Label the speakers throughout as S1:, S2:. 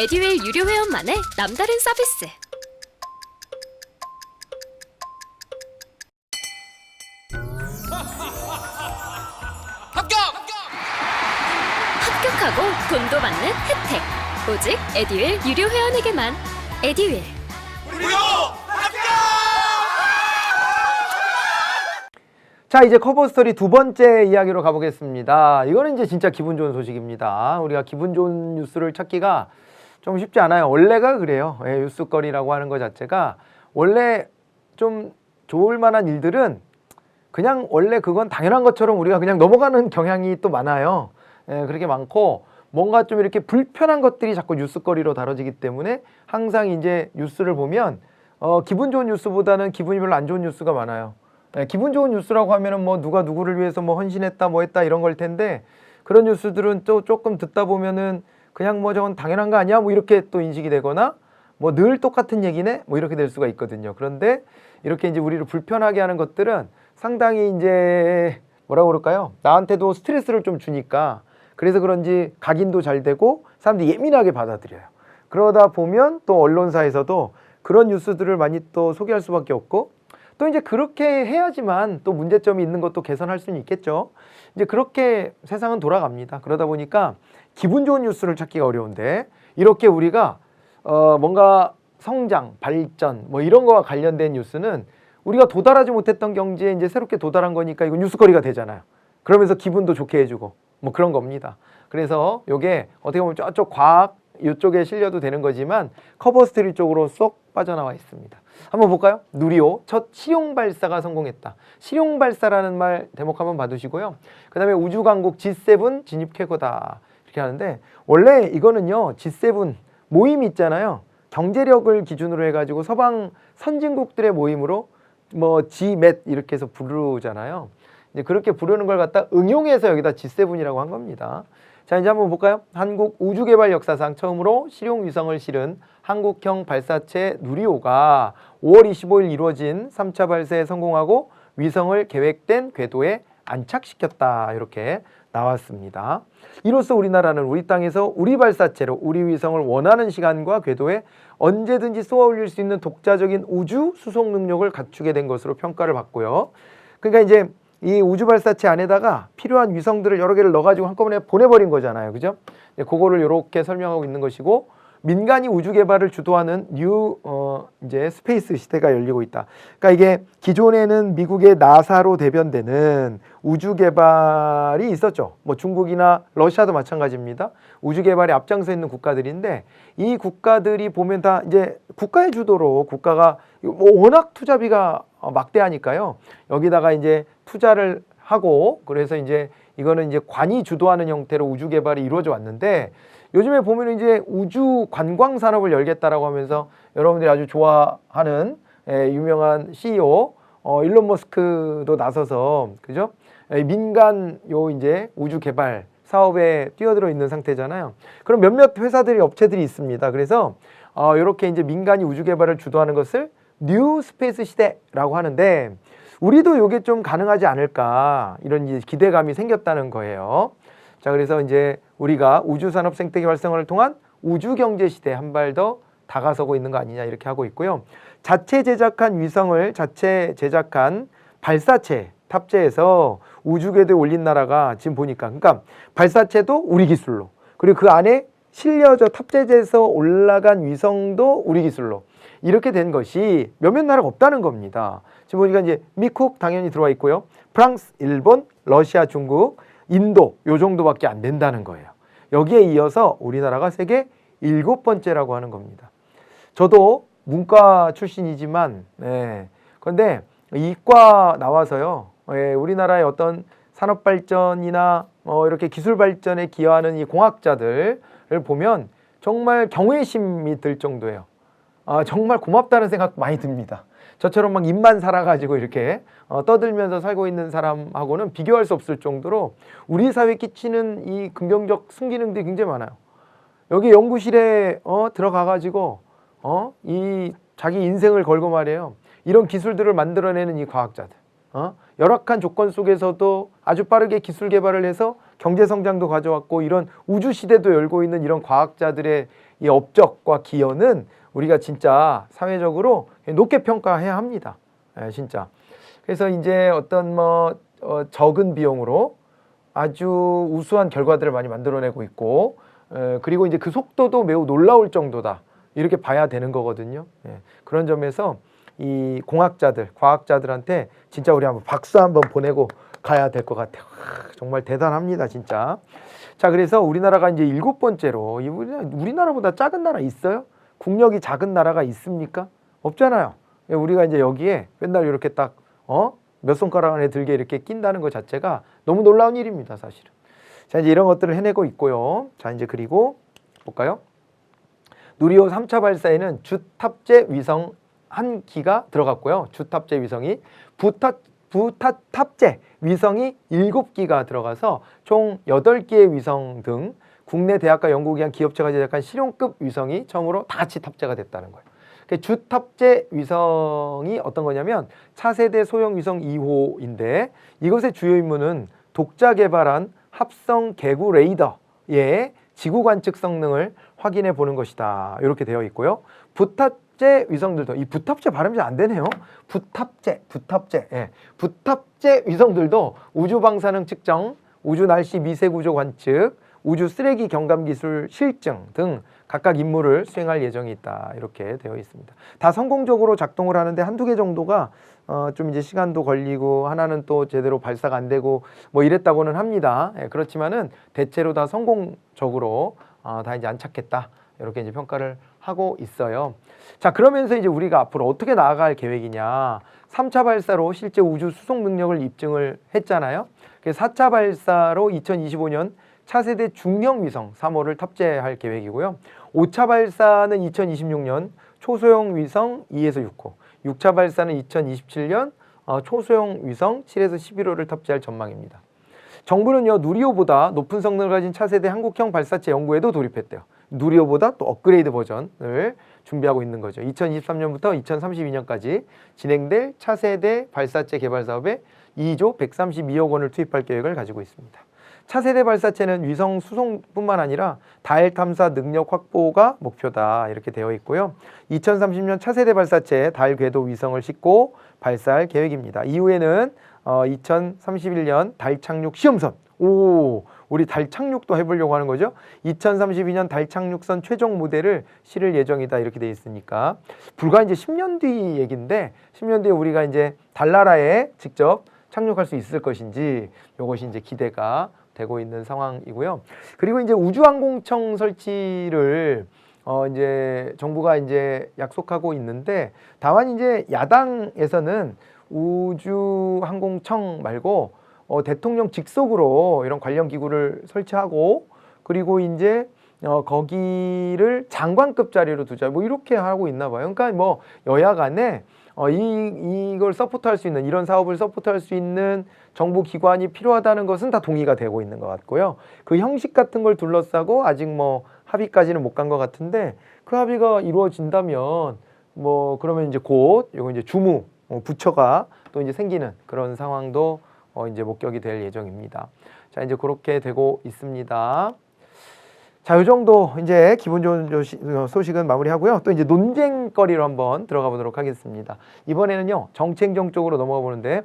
S1: 에듀윌 유료 회원만의 남다른 서비스. 합격하고 돈도 받는 혜택. 오직 에듀윌 유료 회원에게만. 에듀윌.
S2: 자, 이제 커버 스토리 두 번째 이야기로 가보겠습니다. 이거는 이제 진짜 기분 좋은 소식입니다. 우리가 기분 좋은 뉴스를 찾기가 좀 쉽지 않아요. 원래가 그래요. 예, 뉴스거리라고 하는 것 자체가 원래 좀 좋을 만한 일들은 그냥 원래 그건 당연한 것처럼 우리가 그냥 넘어가는 경향이 또 많아요. 예, 그렇게 많고 뭔가 좀 이렇게 불편한 것들이 자꾸 뉴스거리로 다뤄지기 때문에 항상 이제 뉴스를 보면 기분 좋은 뉴스보다는 기분이 별로 안 좋은 뉴스가 많아요. 네, 기분 좋은 뉴스라고 하면은 뭐 누가 누구를 위해서 뭐 헌신했다 뭐 했다 이런 걸 텐데 그런 뉴스들은 또 조금 듣다 보면은 그냥 뭐 저건 당연한 거 아니야 뭐 이렇게 또 인식이 되거나 뭐 늘 똑같은 얘기네 뭐 이렇게 될 수가 있거든요. 그런데 이렇게 이제 우리를 불편하게 하는 것들은 상당히 이제 뭐라고 그럴까요? 나한테도 스트레스를 좀 주니까 그래서 그런지 각인도 잘 되고 사람들이 예민하게 받아들여요. 그러다 보면 또 언론사에서도 그런 뉴스들을 많이 또 소개할 수밖에 없고 또 이제 그렇게 해야지만 또 문제점이 있는 것도 개선할 수는 있겠죠. 이제 그렇게 세상은 돌아갑니다. 그러다 보니까 기분 좋은 뉴스를 찾기가 어려운데 이렇게 우리가 뭔가 성장, 발전 뭐 이런 거와 관련된 뉴스는 우리가 도달하지 못했던 경지에 이제 새롭게 도달한 거니까 이거 뉴스거리가 되잖아요. 그러면서 기분도 좋게 해주고 뭐 그런 겁니다. 그래서 이게 어떻게 보면 저쪽 과학 이쪽에 실려도 되는 거지만 커버 스토리 쪽으로 쏙 빠져나와 있습니다. 한번 볼까요? 누리호 첫 실용 발사가 성공했다. 실용 발사라는 말 대목 한번 봐두시고요. 그 다음에 우주 강국 G7 진입 쾌거다 이렇게 하는데 원래 이거는요 G7 모임 있잖아요. 경제력을 기준으로 해가지고 서방 선진국들의 모임으로 뭐 Gmet 이렇게 해서 부르잖아요. 이제 그렇게 부르는 걸 갖다 응용해서 여기다 G7이라고 한 겁니다. 자, 이제 한번 볼까요? 한국 우주개발 역사상 처음으로 실용 위성을 실은 한국형 발사체 누리호가 5월 25일 이루어진 3차 발사에 성공하고 위성을 계획된 궤도에 안착시켰다. 이렇게 나왔습니다. 이로써 우리나라는 우리 땅에서 우리 발사체로 우리 위성을 원하는 시간과 궤도에 언제든지 쏘아 올릴 수 있는 독자적인 우주 수송 능력을 갖추게 된 것으로 평가를 받고요. 그러니까 이제 이 우주 발사체 안에다가 필요한 위성들을 여러 개를 넣어가지고 한꺼번에 보내버린 거잖아요. 그죠? 그거를 이렇게 설명하고 있는 것이고 민간이 우주 개발을 주도하는 이제 스페이스 시대가 열리고 있다. 그러니까 이게 기존에는 미국의 나사로 대변되는 우주 개발이 있었죠. 뭐 중국이나 러시아도 마찬가지입니다. 우주 개발에 앞장서 있는 국가들인데 이 국가들이 보면 다 이제 국가의 주도로 국가가 뭐 워낙 투자비가 막대하니까요. 여기다가 이제 투자를 하고 그래서 이제 이거는 이제 관이 주도하는 형태로 우주 개발이 이루어져 왔는데 요즘에 보면 이제 우주 관광 산업을 열겠다라고 하면서 여러분들이 아주 좋아하는 유명한 CEO 일론 머스크도 나서서 그죠? 민간 이제 우주 개발 사업에 뛰어들어 있는 상태잖아요. 그럼 몇몇 회사들이 업체들이 있습니다. 그래서 이렇게 이제 민간이 우주 개발을 주도하는 것을 뉴 스페이스 시대라고 하는데 우리도 이게 좀 가능하지 않을까 이런 이제 기대감이 생겼다는 거예요. 자, 그래서 이제 우리가 우주산업 생태계 활성화를 통한 우주경제 시대에 한 발 더 다가서고 있는 거 아니냐 이렇게 하고 있고요. 자체 제작한 위성을 자체 제작한 발사체 탑재해서 우주궤도에 올린 나라가 지금 보니까 그러니까 발사체도 우리 기술로 그리고 그 안에 실려져 탑재돼서 올라간 위성도 우리 기술로 이렇게 된 것이 몇몇 나라가 없다는 겁니다. 지금 보니까 이제 미국 당연히 들어와 있고요. 프랑스, 일본, 러시아, 중국, 인도 요 정도밖에 안 된다는 거예요. 여기에 이어서 우리나라가 세계 7번째라고 하는 겁니다. 저도 문과 출신이지만 그런데 이과 나와서요. 우리나라의 어떤 산업 발전이나 이렇게 기술 발전에 기여하는 이 공학자들을 보면 정말 경외심이 들 정도예요. 정말 고맙다는 생각 많이 듭니다. 저처럼 막 입만 살아가지고 이렇게 떠들면서 살고 있는 사람하고는 비교할 수 없을 정도로 우리 사회에 끼치는 이 긍정적 순기능들이 굉장히 많아요. 여기 연구실에 들어가가지고 이 자기 인생을 걸고 말이에요. 이런 기술들을 만들어내는 이 과학자들, 열악한 조건 속에서도 아주 빠르게 기술 개발을 해서 경제 성장도 가져왔고 이런 우주 시대도 열고 있는 이런 과학자들의 이 업적과 기여는 우리가 진짜 사회적으로 높게 평가해야 합니다. 진짜. 그래서 이제 어떤 적은 비용으로 아주 우수한 결과들을 많이 만들어내고 있고 그리고 이제 그 속도도 매우 놀라울 정도다. 이렇게 봐야 되는 거거든요. 그런 점에서 이 공학자들, 과학자들한테 진짜 우리 한번 박수 한번 보내고 가야 될 것 같아요. 정말 대단합니다, 진짜. 자, 그래서 우리나라가 이제 7번째로 우리나라보다 작은 나라 있어요? 국력이 작은 나라가 있습니까? 없잖아요. 우리가 이제 여기에 맨날 이렇게 딱 몇 손가락 안에 들게 이렇게 낀다는 것 자체가 너무 놀라운 일입니다, 사실은. 자, 이제 이런 것들을 해내고 있고요. 자, 이제 그리고 볼까요? 누리호 3차 발사에는 주 탑재 위성 1기가 들어갔고요. 주 탑재 위성이 탑재 위성이 7기가 들어가서 총 8개의 위성 등 국내 대학과 연구기관 기업체가 제작한 실용급 위성이 처음으로 다 같이 탑재가 됐다는 거예요. 주 탑재 위성이 어떤 거냐면 차세대 소형 위성 2호인데 이것의 주요 임무는 독자 개발한 합성 개구 레이더의 지구 관측 성능을 확인해 보는 것이다. 이렇게 되어 있고요. 부탑재 위성들도 이 부탑재 발음이 잘 안 되네요. 부탑재. 예. 부탑재 위성들도 우주 방사능 측정, 우주 날씨 미세 구조 관측, 우주 쓰레기 경감 기술 실증 등 각각 임무를 수행할 예정이 있다. 이렇게 되어 있습니다. 다 성공적으로 작동을 하는데 한두 개 정도가 좀 이제 시간도 걸리고 하나는 또 제대로 발사가 안 되고 뭐 이랬다고는 합니다. 예, 그렇지만은 대체로 다 성공적으로 다 이제 안착했다. 이렇게 이제 평가를 하고 있어요. 자, 그러면서 이제 우리가 앞으로 어떻게 나아갈 계획이냐. 3차 발사로 실제 우주 수송 능력을 입증을 했잖아요. 그래서 4차 발사로 2025년 차세대 중형 위성 3호를 탑재할 계획이고요. 5차 발사는 2026년 초소형 위성 2에서 6호, 6차 발사는 2027년 초소형 위성 7에서 11호를 탑재할 전망입니다. 정부는요, 누리호보다 높은 성능을 가진 차세대 한국형 발사체 연구에도 돌입했대요. 누리호보다 또 업그레이드 버전을 준비하고 있는 거죠. 2023년부터 2032년까지 진행될 차세대 발사체 개발 사업에 2조 132억 원을 투입할 계획을 가지고 있습니다. 차세대 발사체는 위성 수송뿐만 아니라 달 탐사 능력 확보가 목표다. 이렇게 되어 있고요. 2030년 차세대 발사체 달 궤도 위성을 싣고 발사할 계획입니다. 이후에는 2031년 달 착륙 시험선. 우리 달 착륙도 해보려고 하는 거죠. 2032년 달 착륙선 최종 모델을 실을 예정이다. 이렇게 되어 있으니까 불과 이제 10년 뒤 얘기인데 10년 뒤에 우리가 이제 달나라에 직접 착륙할 수 있을 것인지 이것이 이제 기대가 되고 있는 상황이고요. 그리고 이제 우주항공청 설치를 이제 정부가 이제 약속하고 있는데 다만 이제 야당에서는 우주항공청 말고 대통령 직속으로 이런 관련 기구를 설치하고 그리고 이제 거기를 장관급 자리로 두자 뭐 이렇게 하고 있나 봐요. 그러니까 뭐 여야 간에 이걸 서포트할 수 있는 이런 사업을 서포트할 수 있는 정부 기관이 필요하다는 것은 다 동의가 되고 있는 것 같고요. 그 형식 같은 걸 둘러싸고 아직 뭐 합의까지는 못 간 것 같은데 그 합의가 이루어진다면 뭐 그러면 이제 곧 이거 이제 주무 부처가 또 이제 생기는 그런 상황도 이제 목격이 될 예정입니다. 자, 이제 그렇게 되고 있습니다. 자, 이 정도 이제 기분 좋은 소식은 마무리하고요. 또 이제 논쟁거리로 한번 들어가 보도록 하겠습니다. 이번에는요, 정책정 쪽으로 넘어가 보는데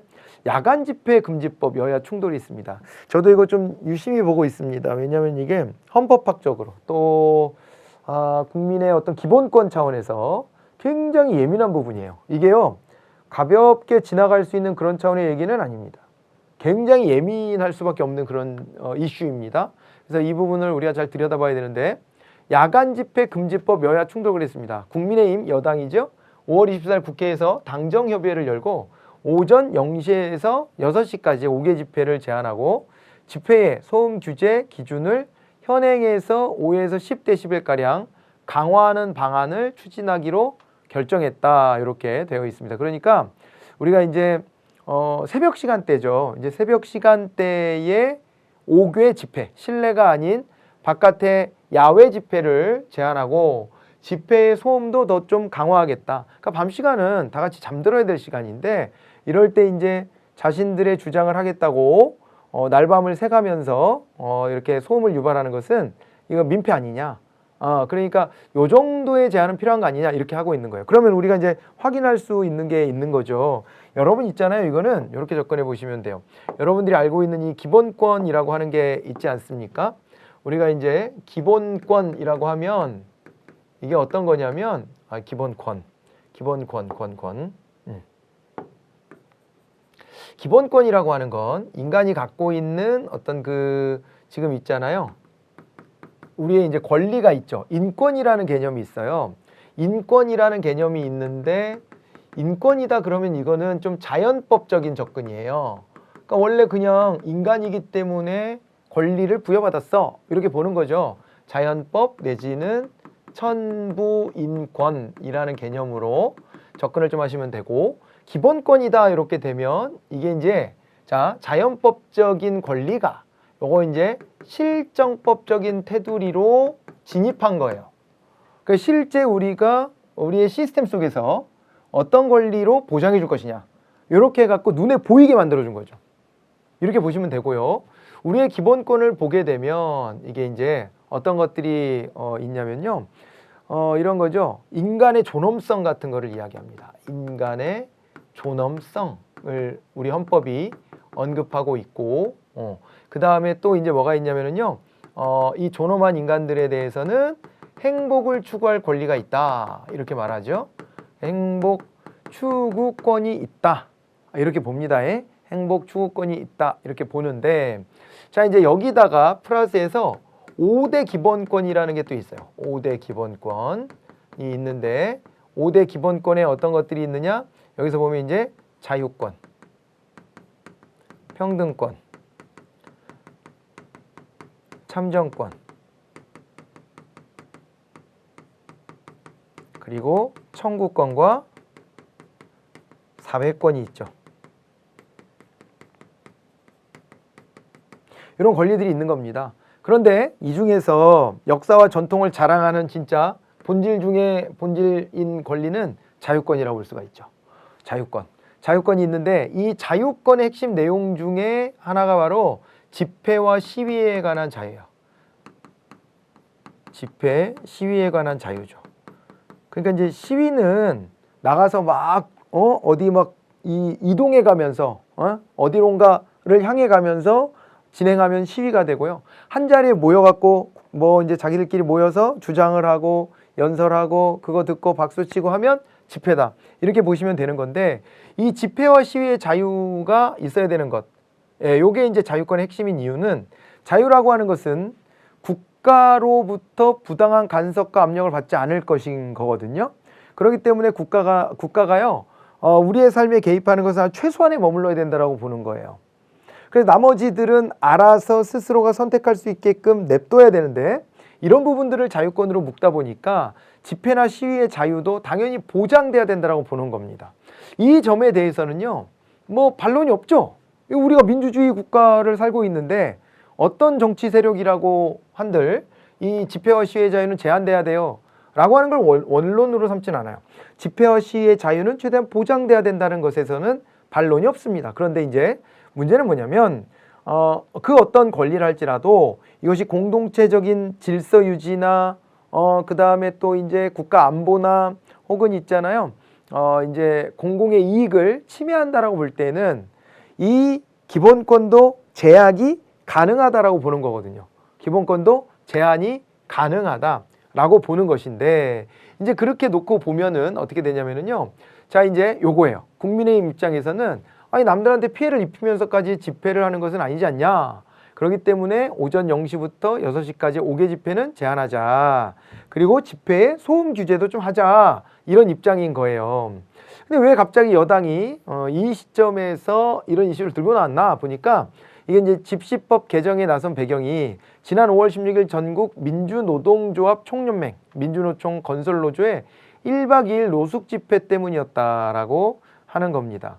S2: 야간 집회 금지법 여야 충돌이 있습니다. 저도 이거 좀 유심히 보고 있습니다. 왜냐하면 이게 헌법학적으로 또 국민의 어떤 기본권 차원에서 굉장히 예민한 부분이에요. 이게요, 가볍게 지나갈 수 있는 그런 차원의 얘기는 아닙니다. 굉장히 예민할 수밖에 없는 그런 이슈입니다. 그래서 이 부분을 우리가 잘 들여다봐야 되는데 야간 집회 금지법 여야 충돌을 했습니다. 국민의힘 여당이죠. 5월 24일 국회에서 당정협의회를 열고 오전 0시에서 6시까지 5개 집회를 제한하고 집회의 소음 규제 기준을 현행에서 5에서 10dB가량 강화하는 방안을 추진하기로 결정했다. 이렇게 되어 있습니다. 그러니까 우리가 이제 새벽 시간대죠. 이제 새벽 시간대에 5개 집회, 실내가 아닌 바깥에 야외 집회를 제한하고 집회의 소음도 더 좀 강화하겠다. 그러니까 밤 시간은 다 같이 잠들어야 될 시간인데 이럴 때 이제 자신들의 주장을 하겠다고 날밤을 새가면서 이렇게 소음을 유발하는 것은 이거 민폐 아니냐. 그러니까 요 정도의 제한은 필요한 거 아니냐 이렇게 하고 있는 거예요. 그러면 우리가 이제 확인할 수 있는 게 있는 거죠. 여러분 있잖아요. 이거는 이렇게 접근해 보시면 돼요. 여러분들이 알고 있는 이 기본권이라고 하는 게 있지 않습니까? 우리가 이제 기본권이라고 하면 이게 어떤 거냐면 기본권. 기본권이라고 하는 건 인간이 갖고 있는 어떤 지금 있잖아요. 우리의 이제 권리가 있죠. 인권이라는 개념이 있어요. 인권이라는 개념이 있는데 인권이다 그러면 이거는 좀 자연법적인 접근이에요. 그러니까 원래 그냥 인간이기 때문에 권리를 부여받았어. 이렇게 보는 거죠. 자연법 내지는 천부인권이라는 개념으로 접근을 좀 하시면 되고 기본권이다 이렇게 되면 이게 이제 자연법적인 권리가 요거 이제 실정법적인 테두리로 진입한 거예요. 그러니까 실제 우리가 우리의 시스템 속에서 어떤 권리로 보장해 줄 것이냐 이렇게 해갖고 눈에 보이게 만들어 준 거죠. 이렇게 보시면 되고요. 우리의 기본권을 보게 되면 이게 이제 어떤 것들이 있냐면요. 이런 거죠. 인간의 존엄성 같은 거를 이야기합니다. 인간의 존엄성을 우리 헌법이 언급하고 있고 그 다음에 또 이제 뭐가 있냐면요. 이 존엄한 인간들에 대해서는 행복을 추구할 권리가 있다. 이렇게 말하죠. 행복 추구권이 있다. 이렇게 봅니다. 행복 추구권이 있다. 이렇게 보는데 자 이제 여기다가 플러스해서 5대 기본권이라는 게 또 있어요. 5대 기본권이 있는데 5대 기본권에 어떤 것들이 있느냐? 여기서 보면 이제 자유권, 평등권, 참정권, 그리고 청구권과 사회권이 있죠. 이런 권리들이 있는 겁니다. 그런데 이 중에서 역사와 전통을 자랑하는 진짜 본질 중에 본질인 권리는 자유권이라고 볼 수가 있죠. 자유권. 자유권이 있는데 이 자유권의 핵심 내용 중에 하나가 바로 집회와 시위에 관한 자유예요. 집회, 시위에 관한 자유죠. 그러니까 이제 시위는 나가서 막 어디 막 이동해 가면서 어디론가를 향해 가면서 진행하면 시위가 되고요. 한 자리에 모여갖고 뭐 이제 자기들끼리 모여서 주장을 하고 연설하고 그거 듣고 박수 치고 하면 집회다. 이렇게 보시면 되는 건데 이 집회와 시위의 자유가 있어야 되는 것. 요게 이제 자유권의 핵심인 이유는 자유라고 하는 것은 국가로부터 부당한 간섭과 압력을 받지 않을 것인 거거든요. 그렇기 때문에 국가가요. 우리의 삶에 개입하는 것은 최소한에 머물러야 된다라고 보는 거예요. 그래서 나머지들은 알아서 스스로가 선택할 수 있게끔 냅둬야 되는데 이런 부분들을 자유권으로 묶다 보니까 집회나 시위의 자유도 당연히 보장돼야 된다라고 보는 겁니다. 이 점에 대해서는요. 뭐 반론이 없죠. 우리가 민주주의 국가를 살고 있는데 어떤 정치 세력이라고 한들 이 집회와 시위의 자유는 제한돼야 돼요. 라고 하는 걸 원론으로 삼진 않아요. 집회와 시위의 자유는 최대한 보장돼야 된다는 것에서는 반론이 없습니다. 그런데 이제 문제는 뭐냐면 그 어떤 권리를 할지라도 이것이 공동체적인 질서 유지나 그 다음에 또 이제 국가 안보나 혹은 있잖아요. 이제 공공의 이익을 침해한다라고 볼 때는 이 기본권도 제약이 가능하다라고 보는 거거든요. 기본권도 제한이 가능하다라고 보는 것인데 이제 그렇게 놓고 보면은 어떻게 되냐면은요. 자 이제 요거예요. 국민의힘 입장에서는 아니 남들한테 피해를 입히면서까지 집회를 하는 것은 아니지 않냐. 그렇기 때문에 오전 0시부터 6시까지 5개 집회는 제한하자. 그리고 집회에 소음 규제도 좀 하자. 이런 입장인 거예요. 근데 왜 갑자기 여당이 이 시점에서 이런 이슈를 들고 나왔나 보니까 이게 이제 집시법 개정에 나선 배경이 지난 5월 16일 전국 민주노동조합 총연맹 민주노총 건설노조의 1박 2일 노숙 집회 때문이었다라고 하는 겁니다.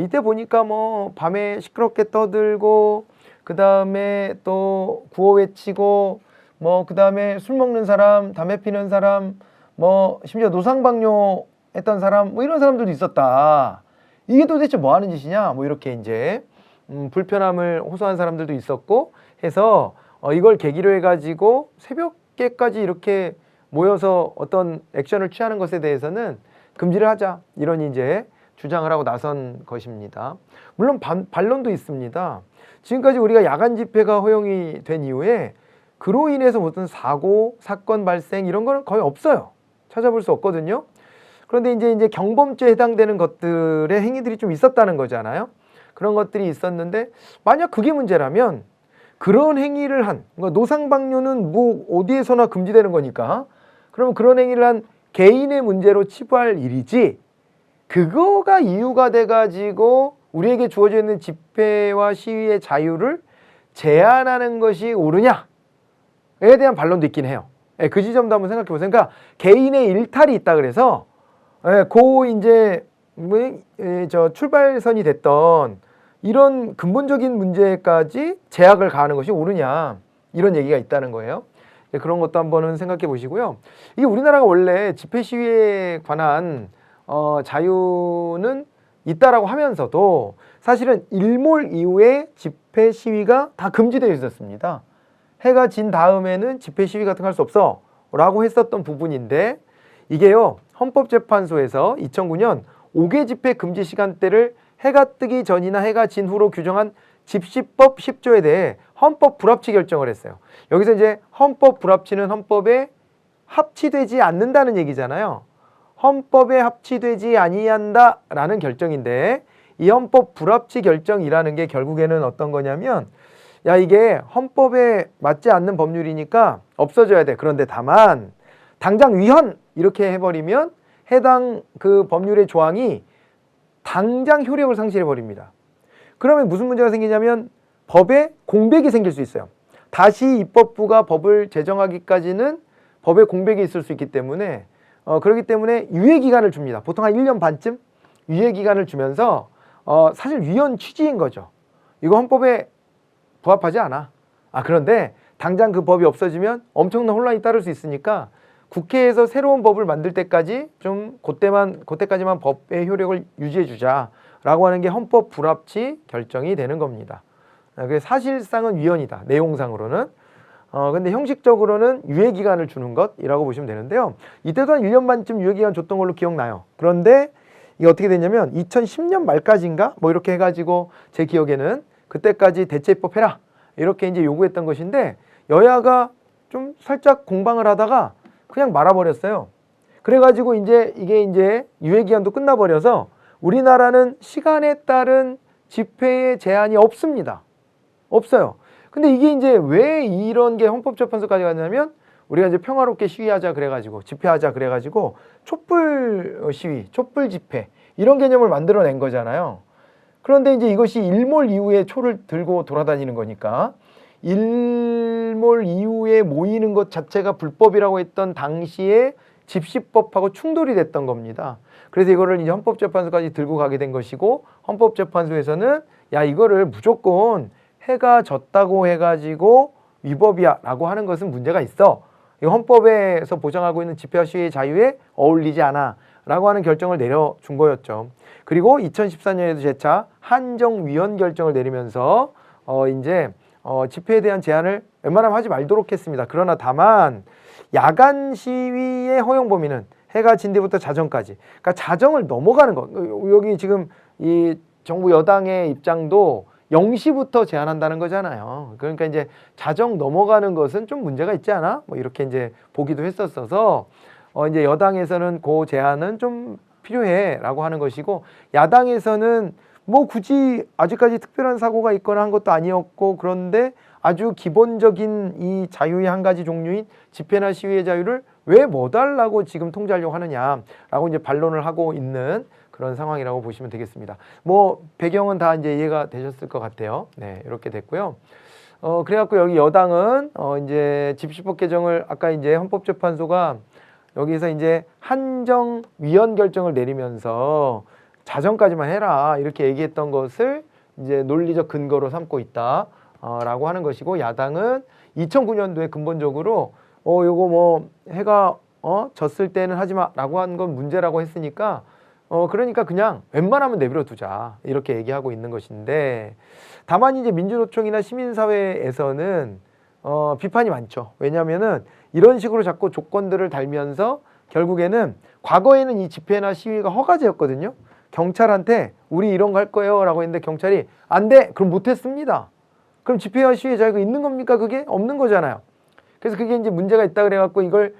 S2: 이때 보니까 뭐 밤에 시끄럽게 떠들고 그 다음에 또 구호 외치고 뭐 그 다음에 술 먹는 사람, 담배 피는 사람, 뭐 심지어 노상방뇨 했던 사람 뭐 이런 사람들도 있었다. 이게 도대체 뭐 하는 짓이냐? 뭐 이렇게 이제 불편함을 호소한 사람들도 있었고 해서 이걸 계기로 해가지고 새벽에까지 이렇게 모여서 어떤 액션을 취하는 것에 대해서는 금지를 하자 이런 이제 주장을 하고 나선 것입니다. 물론 반론도 있습니다. 지금까지 우리가 야간 집회가 허용이 된 이후에 그로 인해서 무슨 사고, 사건 발생 이런 거는 거의 없어요. 찾아볼 수 없거든요. 그런데 이제 경범죄에 해당되는 것들의 행위들이 좀 있었다는 거잖아요. 그런 것들이 있었는데 만약 그게 문제라면 그런 행위를 한 그러니까 노상방뇨는 뭐 어디에서나 금지되는 거니까 그러면 그런 행위를 한 개인의 문제로 치부할 일이지 그거가 이유가 돼가지고 우리에게 주어져 있는 집회와 시위의 자유를 제한하는 것이 옳으냐에 대한 반론도 있긴 해요. 그 지점도 한번 생각해 보세요. 그러니까 개인의 일탈이 있다 그래서 이제 저 출발선이 됐던 이런 근본적인 문제까지 제약을 가하는 것이 옳으냐 이런 얘기가 있다는 거예요. 그런 것도 한번은 생각해 보시고요. 이게 우리나라가 원래 집회 시위에 관한 자유는 있다라고 하면서도 사실은 일몰 이후에 집회 시위가 다 금지되어 있었습니다. 해가 진 다음에는 집회 시위 같은 거 할 수 없어 라고 했었던 부분인데 이게요 헌법재판소에서 2009년 5개 집회 금지 시간대를 해가 뜨기 전이나 해가 진 후로 규정한 집시법 10조에 대해 헌법 불합치 결정을 했어요. 여기서 이제 헌법 불합치는 헌법에 합치되지 않는다는 얘기잖아요. 헌법에 합치되지 아니한다라는 결정인데 이 헌법 불합치 결정이라는 게 결국에는 어떤 거냐면 야 이게 헌법에 맞지 않는 법률이니까 없어져야 돼. 그런데 다만 당장 위헌 이렇게 해버리면 해당 그 법률의 조항이 당장 효력을 상실해 버립니다. 그러면 무슨 문제가 생기냐면 법에 공백이 생길 수 있어요. 다시 입법부가 법을 제정하기까지는 법에 공백이 있을 수 있기 때문에 그렇기 때문에 유예기간을 줍니다. 보통 한 1년 반쯤 유예기간을 주면서 사실 위헌 취지인 거죠. 이거 헌법에 부합하지 않아. 그런데 당장 그 법이 없어지면 엄청난 혼란이 따를 수 있으니까 국회에서 새로운 법을 만들 때까지 좀 그때까지만 법의 효력을 유지해 주자라고 하는 게 헌법 불합치 결정이 되는 겁니다. 그게 사실상은 위헌이다. 내용상으로는. 근데 형식적으로는 유예기간을 주는 것이라고 보시면 되는데요. 이때도 한 1년 반쯤 유예기간 줬던 걸로 기억나요. 그런데 이게 어떻게 됐냐면 2010년 말까지인가 뭐 이렇게 해가지고 제 기억에는 그때까지 대체입법 해라 이렇게 이제 요구했던 것인데 여야가 좀 살짝 공방을 하다가 그냥 말아버렸어요. 그래가지고 이게 이제 유예기간도 끝나버려서 우리나라는 시간에 따른 집회의 제한이 없습니다. 없어요. 근데 이게 이제 왜 이런 게 헌법재판소까지 갔냐면 우리가 이제 평화롭게 시위하자 그래가지고 집회하자 그래가지고 촛불 시위, 촛불 집회 이런 개념을 만들어낸 거잖아요. 그런데 이제 이것이 일몰 이후에 초를 들고 돌아다니는 거니까 일몰 이후에 모이는 것 자체가 불법이라고 했던 당시에 집시법하고 충돌이 됐던 겁니다. 그래서 이거를 이제 헌법재판소까지 들고 가게 된 것이고 헌법재판소에서는 야 이거를 무조건 해가 졌다고 해가지고 위법이야 라고 하는 것은 문제가 있어. 이 헌법에서 보장하고 있는 집회와 시위의 자유에 어울리지 않아 라고 하는 결정을 내려준 거였죠. 그리고 2014년에도 재차 한정위헌 결정을 내리면서 이제 집회에 대한 제한을 웬만하면 하지 말도록 했습니다. 그러나 다만 야간 시위의 허용 범위는 해가 진 뒤부터 자정까지. 그러니까 자정을 넘어가는 거. 여기 지금 이 정부 여당의 입장도 0시부터 제한한다는 거잖아요. 그러니까 이제 자정 넘어가는 것은 좀 문제가 있지 않아? 뭐 이렇게 이제 보기도 했었어서 이제 여당에서는 그 제한은 좀 필요해라고 하는 것이고 야당에서는 뭐 굳이 아직까지 특별한 사고가 있거나 한 것도 아니었고 그런데 아주 기본적인 이 자유의 한 가지 종류인 집회나 시위의 자유를 왜 뭐 달라고 지금 통제하려고 하느냐라고 이제 반론을 하고 있는 그런 상황이라고 보시면 되겠습니다. 뭐 배경은 다 이제 이해가 되셨을 것 같아요. 네, 이렇게 됐고요. 그래갖고 여기 여당은 이제 집시법 개정을 아까 이제 헌법재판소가 여기서 이제 한정 위헌 결정을 내리면서 자정까지만 해라 이렇게 얘기했던 것을 이제 논리적 근거로 삼고 있다라고 하는 것이고 야당은 2009년도에 근본적으로 요거 뭐 해가 졌을 때는 하지 마라고 한 건 문제라고 했으니까 그러니까 그냥 웬만하면 내버려 두자 이렇게 얘기하고 있는 것인데, 다만 이제 민주노총이나 시민사회에서는 비판이 많죠. 왜냐하면은 이런 식으로 자꾸 조건들을 달면서 결국에는 과거에는 이 집회나 시위가 허가제였거든요. 경찰한테 우리 이런 거 할 거예요 라고 했는데 경찰이 안 돼! 그럼 못했습니다. 그럼 집회와 시위의 자유가 있는 겁니까? 그게 없는 거잖아요. 그래서 그게 이제 문제가 있다 그래갖고 이걸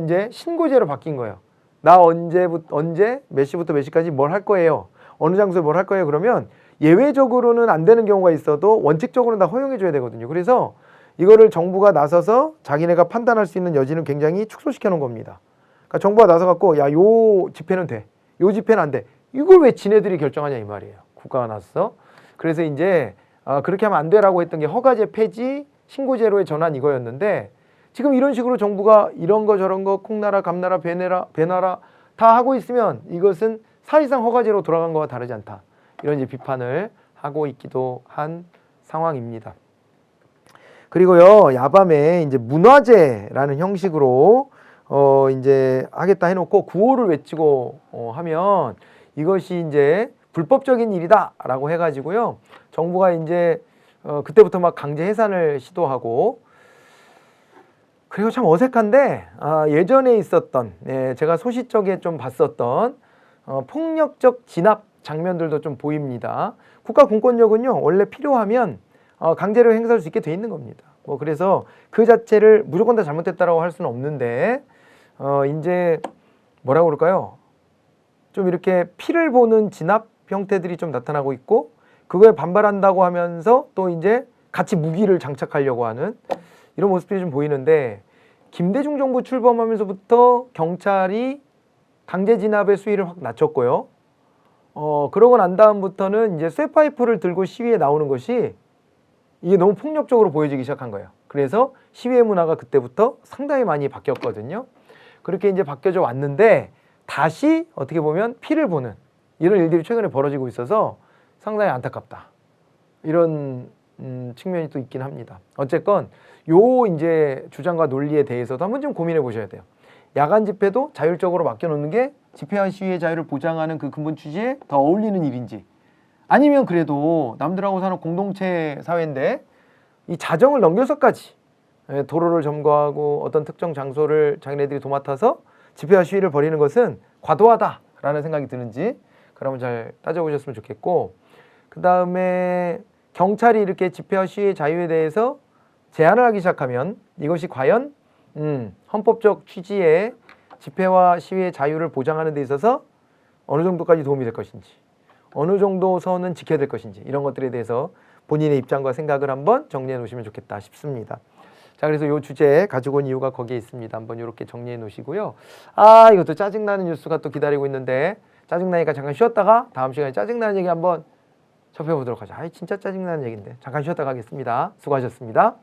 S2: 이제 신고제로 바뀐 거예요. 나 언제 몇 시부터 몇 시까지 뭘 할 거예요. 어느 장소에 뭘 할 거예요. 그러면 예외적으로는 안 되는 경우가 있어도 원칙적으로는 다 허용해 줘야 되거든요. 그래서 이거를 정부가 나서서 자기네가 판단할 수 있는 여지는 굉장히 축소시켜 놓은 겁니다. 그러니까 정부가 나서 갖고 야, 요 집회는 돼. 요 집회는 안 돼. 이걸 왜 지네들이 결정하냐 이 말이에요. 국가가 나서. 그래서 이제 그렇게 하면 안 되라고 했던 게 허가제 폐지, 신고제로의 전환 이거였는데, 지금 이런 식으로 정부가 이런 거 저런 거 콩나라 감나라 배나라 다 하고 있으면 이것은 사실상 허가제로 돌아간 거와 다르지 않다. 이런 이제 비판을 하고 있기도 한 상황입니다. 그리고요, 야밤에 이제 문화제라는 형식으로 이제 하겠다 해놓고 구호를 외치고 하면 이것이 이제 불법적인 일이다라고 해가지고요, 정부가 이제 그때부터 막 강제 해산을 시도하고, 그리고 참 어색한데 예전에 있었던 제가 소시적에 좀 봤었던 폭력적 진압 장면들도 좀 보입니다. 국가 공권력은요 원래 필요하면 강제로 행사할 수 있게 돼 있는 겁니다. 그래서 그 자체를 무조건 다 잘못됐다라고 할 수는 없는데 이제 뭐라고 그럴까요? 좀 이렇게 피를 보는 진압 형태들이 좀 나타나고 있고, 그거에 반발한다고 하면서 또 이제 같이 무기를 장착하려고 하는 이런 모습들이 좀 보이는데, 김대중 정부 출범하면서부터 경찰이 강제 진압의 수위를 확 낮췄고요. 그러고 난 다음부터는 이제 쇠파이프를 들고 시위에 나오는 것이 이게 너무 폭력적으로 보여지기 시작한 거예요. 그래서 시위의 문화가 그때부터 상당히 많이 바뀌었거든요. 그렇게 이제 바뀌어져 왔는데 다시 어떻게 보면 피를 보는 이런 일들이 최근에 벌어지고 있어서 상당히 안타깝다. 이런 측면이 또 있긴 합니다. 어쨌건 요 이제 주장과 논리에 대해서도 한번 좀 고민해 보셔야 돼요. 야간 집회도 자율적으로 맡겨놓는 게 집회와 시위의 자유를 보장하는 그 근본 취지에 더 어울리는 일인지, 아니면 그래도 남들하고 사는 공동체 사회인데 이 자정을 넘겨서까지 도로를 점거하고 어떤 특정 장소를 자기네들이 도맡아서 집회와 시위를 벌이는 것은 과도하다라는 생각이 드는지 그러면 잘 따져보셨으면 좋겠고, 그 다음에 경찰이 이렇게 집회와 시위의 자유에 대해서 제한을 하기 시작하면 이것이 과연 헌법적 취지의 집회와 시위의 자유를 보장하는 데 있어서 어느 정도까지 도움이 될 것인지, 어느 정도 선은 지켜야 될 것인지, 이런 것들에 대해서 본인의 입장과 생각을 한번 정리해 놓으시면 좋겠다 싶습니다. 자, 그래서 이 주제 가지고 온 이유가 거기에 있습니다. 한번 이렇게 정리해 놓으시고요. 이것도 짜증나는 뉴스가 또 기다리고 있는데, 짜증나니까 잠깐 쉬었다가 다음 시간에 짜증나는 얘기 한번 접해보도록 하죠. 진짜 짜증나는 얘기인데 잠깐 쉬었다가 하겠습니다. 수고하셨습니다.